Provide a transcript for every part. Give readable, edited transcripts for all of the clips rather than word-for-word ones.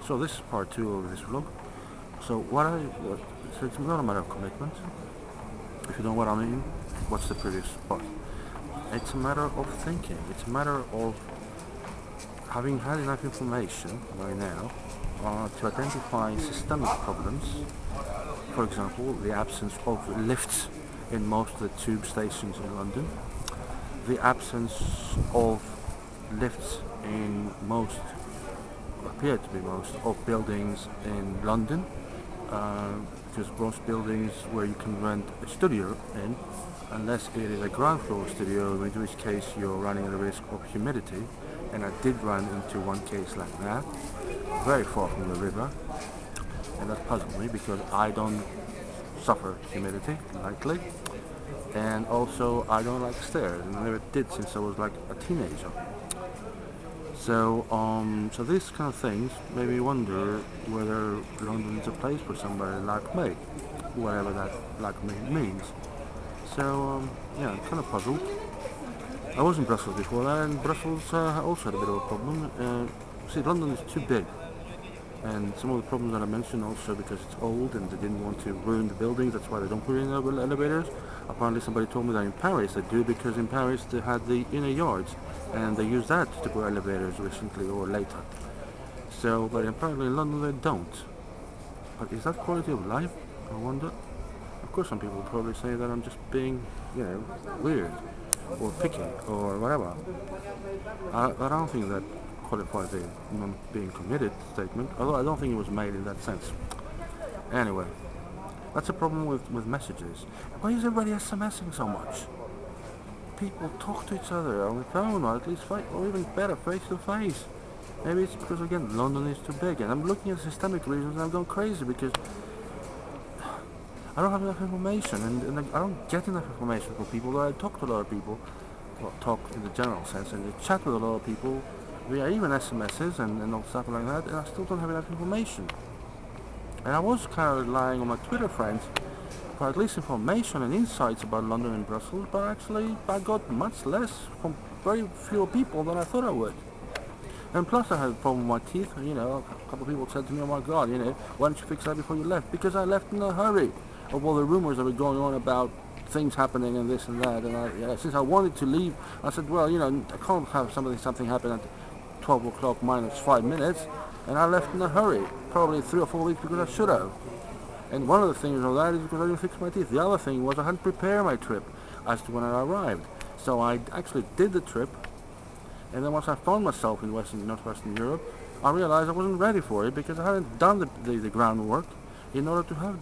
So this is part 2 of this vlog. So so it's not a matter of commitment. If you know what I mean, what's the previous part? It's a matter of thinking. It's a matter of having had enough information by now to identify systemic problems. For example, the absence of lifts in most of the tube stations in London, the absence of lifts in most, appear to be most, of buildings in London, because most buildings where you can rent a studio in, unless it is a ground floor studio, in which case you're running the risk of humidity, and I did run into one case like that, very far from the river, and that puzzled me because I don't suffer humidity lightly, and also I don't like stairs, and I never did since I was like a teenager. So these kind of things made me wonder whether London is a place for somebody like me, whatever that like me means. So yeah, I'm kind of puzzled. I was in Brussels before that, and Brussels also had a bit of a problem. See, London is too big, and some of the problems that I mentioned also because it's old and they didn't want to ruin the buildings, that's why they don't put in elevators. Apparently somebody told me that in Paris they do, because in Paris they had the inner yards and they used that to put elevators recently or later. So, but apparently in London they don't. But is that quality of life? I wonder. Of course some people will probably say that I'm just being, weird or picky or whatever. I don't think that qualifies a not being committed statement, although I don't think it was made in that sense. Anyway, that's a problem with messages. Why is everybody SMSing so much? People talk to each other on the phone, or at least or even better, face to face. Maybe it's because, again, London is too big, and I'm looking at systemic reasons and I've gone crazy because I don't have enough information, and I don't get enough information from people. Though I talk to a lot of people, well, talk in the general sense, and I chat with a lot of people via even SMSs and all stuff like that, and I still don't have enough information. And I was kind of relying on my Twitter friends for at least information and insights about London and Brussels, but actually I got much less from very few people than I thought I would. And plus I had a problem with my teeth. A couple of people said to me, oh my god, why don't you fix that before you left? Because I left in a hurry of all the rumors that were going on about things happening and this and that, and since I wanted to leave, I said, well, I can't have something happen at 12 o'clock minus 5 minutes, and I left in a hurry, probably 3 or 4 weeks because I should have. And one of the things of that is because I didn't fix my teeth. The other thing was I hadn't prepared my trip as to when I arrived. So I actually did the trip, and then once I found myself in Northwestern Europe, I realized I wasn't ready for it because I hadn't done the groundwork in order to have,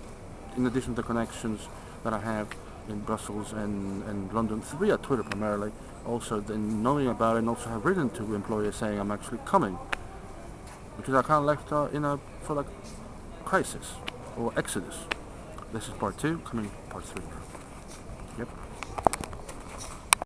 in addition to the connections that I have in Brussels and London, via Twitter primarily, also then knowing about it, and also have written to employers saying I'm actually coming. Because I kind of left in a sort of crisis or exodus. This is part 2, coming part 3 now.